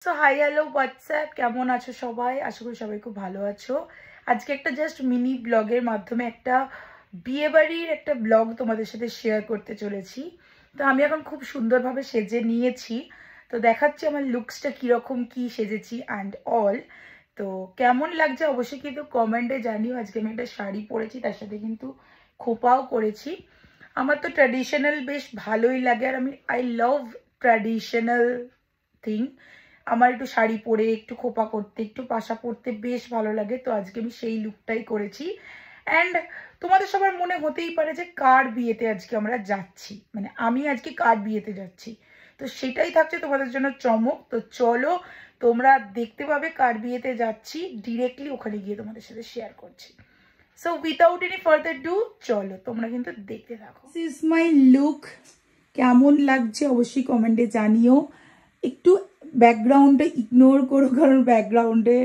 So hi hello WhatsApp, কেমন আছো সবাই? আশা করি সবাই খুব ভালো আছো। আজকে একটা জাস্ট মিনি ব্লগের মাধ্যমে একটা বিয়েবাড়ির একটা ব্লগ তোমাদের সাথে শেয়ার করতে চলেছি। তো আমি এখন খুব সুন্দরভাবে সেজে নিয়েছি, তো দেখাচ্ছি আমার লুকসটা কীরকম কি সেজেছি অ্যান্ড অল। তো কেমন লাগছে অবশ্যই কিন্তু কমেন্টে জানিও। আজকে আমি একটা শাড়ি পরেছি, তার সাথে কিন্তু খোপাও করেছি। আমার তো ট্র্যাডিশনাল বেশ ভালোই লাগে, আর আমি আই লাভ ট্র্যাডিশনাল থিং। আমার একটু শাড়ি পরে একটু খোপা করতে একটু পাশা পরতে বেশ ভালো লাগে। তো আজকে আমি সেই লুকটাই করেছি। অ্যান্ড তোমাদের সবার মনে হতেই পারে যে কার বিয়েতে আজকে আমরা যাচ্ছি, মানে আমি আজকে কার বিয়েতে যাচ্ছি। তো সেটাই থাকছে তোমাদের জন্য চমক। তো চলো তোমরা দেখতে পাবে কার বিয়েতে যাচ্ছি, ডিরেক্টলি ওখানে গিয়ে তোমাদের সাথে শেয়ার করছি। So without any further do চলো তোমরা কিন্তু দেখতে থাকো। This is my look. কেমন লাগছে অবশ্যই কমেন্টে জানিও। একটু ব্যাকগ্রাউন্ডে ইগনোর করো, কারণ ব্যাকগ্রাউন্ডে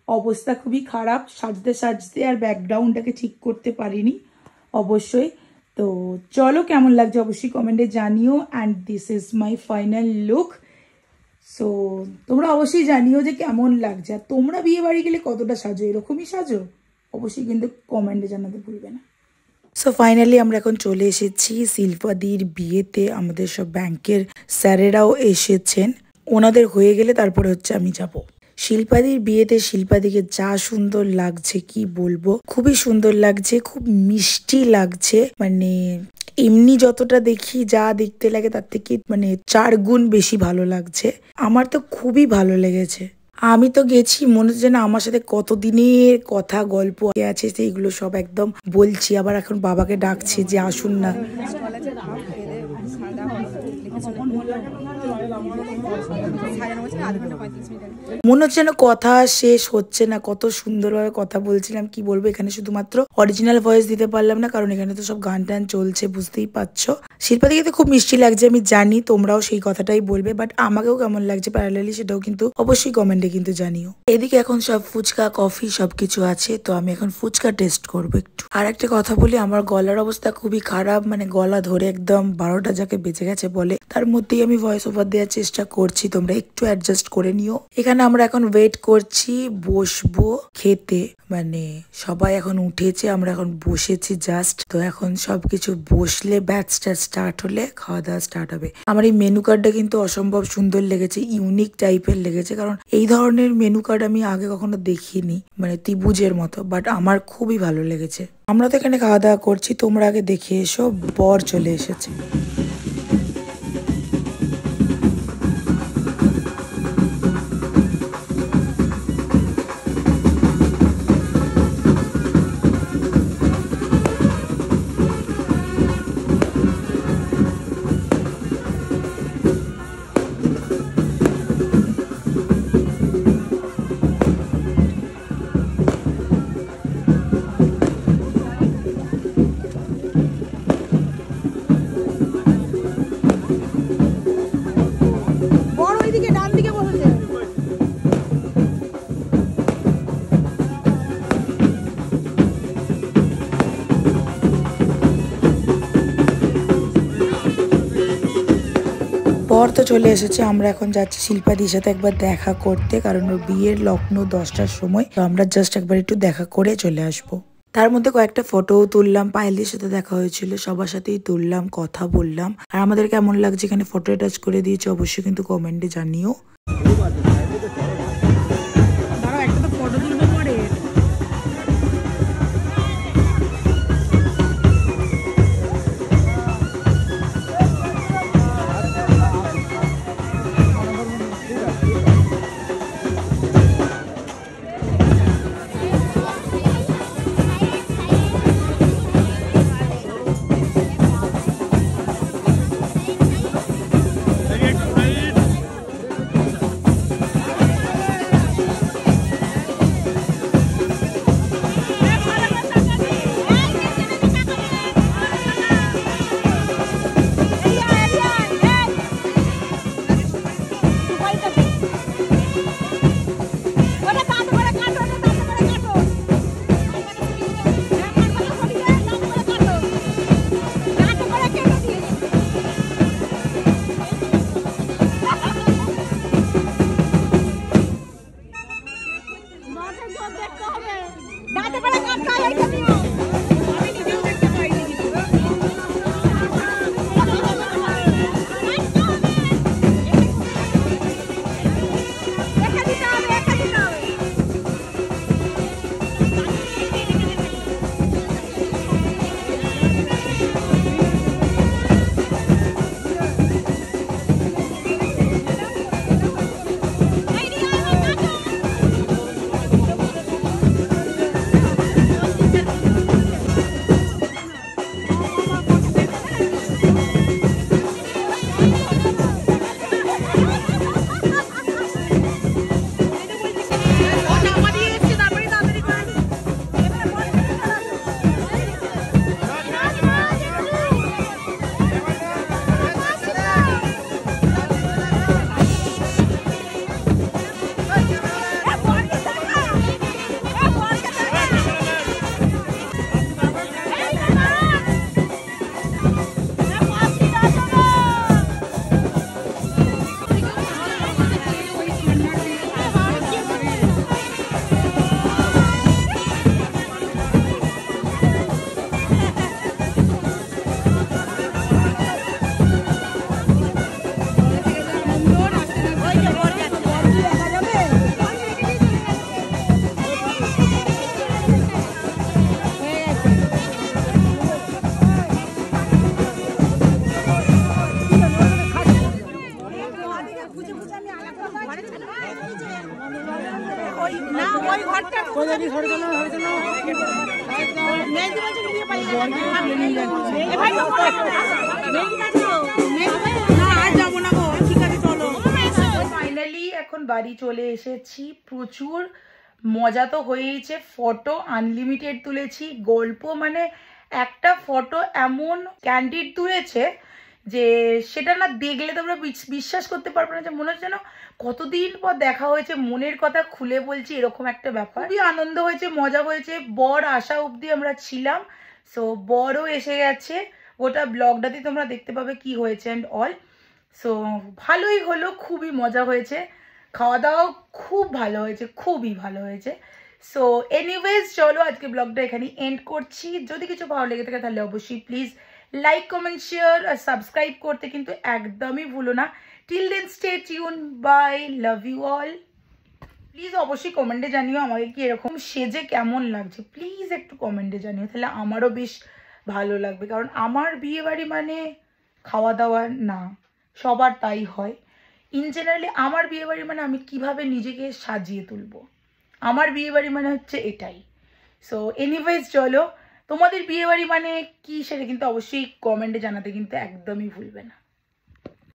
অবস্থা খুবই খারাপ। সাজতে সাজতে আর ব্যাকগ্রাউন্ডটাকে ঠিক করতে পারিনি অবশ্যই। তো চলো কেমন লাগছে অবশ্যই কমেন্টে জানিও। And this is my final look. So তোমরা অবশ্যই জানিও যে কেমন লাগছে, আর তোমরা বিয়ে বাড়ি গেলে কতটা সাজো, এরকমই সাজো? অবশ্যই কিন্তু কমেন্টে জানাতে ভুলবে না। সো ফাইনালি আমরা এখন চলে এসেছি শিল্পাদির বিয়েতে। আমাদের সব ব্যাংকের স্যারেরাও এসেছেন, ওনাদের হয়ে গেলে তারপরে হচ্ছে আমি যাব। শিল্পাদির বিয়েতে শিল্পাদিকে যা সুন্দর লাগছে কি বলবো, খুবই সুন্দর লাগছে, খুব মিষ্টি লাগছে। মানে এমনি যতটা দেখি যা দেখতে লাগে তার থেকে মানে 4 গুণ বেশি ভালো লাগছে। আমার তো খুবই ভালো লেগেছে। আমি তো গেছি, মনে হচ্ছে না আমার সাথে কতদিনের কথা গল্প আছে সেইগুলো সব একদম বলছি। আবার এখন বাবাকে ডাকছে যে আসুন না। মনে হচ্ছে না কথা শেষ হচ্ছে না, কত সুন্দরভাবে কথা বলছিলাম। কি বলবো, এখানে শুধুমাত্র অরিজিনাল ভয়েস দিতে পারলাম না, কারণ এখানে তো সব গান টান চলছে, বুঝতেই পারছো। শিল্পাদিকে তো খুব মিষ্টি লাগছে, আমি জানি তোমরাও সেই কথাটাই বলবে, বাট আমাকেও কেমন লাগছে প্যারালালি সেটাও কিন্তু অবশ্যই কমেন্টে কিন্তু জানিও। এদিকে এখন সব ফুচকা কফি সবকিছু আছে, তো আমি এখন ফুচকা টেস্ট করবো একটু। আর একটা কথা বলি, আমার গলার অবস্থা খুবই খারাপ, মানে গলা ধরে একদম 12টা যাকে বেঁচে গেছে বলে, তার মধ্যেই আমি ভয়েস ওভার দেওয়ার চেষ্টা করছি, তোমরা একটু অ্যাডজাস্ট করে নিও। এখানে আমরা এখন ওয়েট করছি বসবো খেতে, মানে সবাই এখন উঠেছে, আমরা এখন বসেছি জাস্ট। তো এখন সবকিছু বসলে ব্যাচটা স্টার্ট হলে খাওয়া দাওয়া স্টার্ট হবে। আমার এই মেনু কার্ডটা কিন্তু অসম্ভব সুন্দর লেগেছে, ইউনিক টাইপের লেগেছে, কারণ এই ধরনের মেনু কার্ড আমি আগে কখনো দেখিনি, মানে ত্রিভুজের মতো, বাট আমার খুবই ভালো লেগেছে। আমরা তো এখানে খাওয়া দাওয়া করছি, তোমরা আগে দেখে এসো। বর চলে এসেছে। বর তো চলে এসেছে, আমরা এখন যাচ্ছি শিল্পাদির সাথে একবার দেখা করতে, কারণ ওর বিয়ের লগ্ন 10টার সময়। তো আমরা জাস্ট একবার একটু দেখা করে চলে আসবো। তার মধ্যে কয়েকটা ফটোও তুললাম, পায়েলদের সাথে দেখা হয়েছিল, সবার সাথেই তুললাম, কথা বললাম। আর আমাদের কেমন লাগছে এখানে ফটো অ্যাটাচ করে দিয়েছে অবশ্যই কিন্তু কমেন্টে জানিও। ফাইনালি এখন বাড়ি চলে এসেছি। প্রচুর মজা তো হয়েছে, ফটো আনলিমিটেড তুলেছি, গল্প মানে একটা ফটো এমন ক্যান্ডিড তুলেছে যে সেটা না দেখলে তোমরা বিশ্বাস করতে পারবে না, যে মনে হচ্ছে যেন কতদিন পর দেখা হয়েছে, মনের কথা খুলে বলছি, এরকম একটা ব্যাপার। খুবই আনন্দ হয়েছে, মজা হয়েছে। বর আসা অবধি আমরা ছিলাম, সো বরও এসে গেছে। ওটা ব্লগটাতে তোমরা দেখতে পাবে কি হয়েছে অ্যান্ড অল। সো ভালোই হলো, খুবই মজা হয়েছে, খাওয়া দাওয়াও খুব ভালো হয়েছে, খুবই ভালো হয়েছে। সো এনিওয়েজ চলো আজকে ব্লগটা এখানেই এন্ড করছি। যদি কিছু ভালো লেগে থাকে তাহলে অবশ্যই প্লিজ লাইক কমেন্ট শেয়ার আর সাবস্ক্রাইব করতে কিন্তু একদমই ভুলো না। Till then stay tune, bye, love you all. Please অবশ্যই কমেন্টে জানিও আমাকে কি এরকম সেজে কেমন লাগছে, প্লিজ একটু কমেন্টে জানিও, তাহলে আমারও বেশ ভালো লাগবে। কারণ আমার বিয়ে বাড়ি মানে খাওয়া দাওয়া না, সবার তাই হয়। ইন জেনারেলি আমার বিয়ে বাড়ি মানে আমি কিভাবে নিজেকে সাজিয়ে তুলবো, আমার বিয়ে বাড়ি মানে হচ্ছে এটাই। সো এনিওয়েজ চলো, তোমাদের বিয়ে বাড়ি মানে কি সেটা কিন্তু অবশ্যই কমেন্টে জানাতে কিন্তু একদমই ভুলবে না।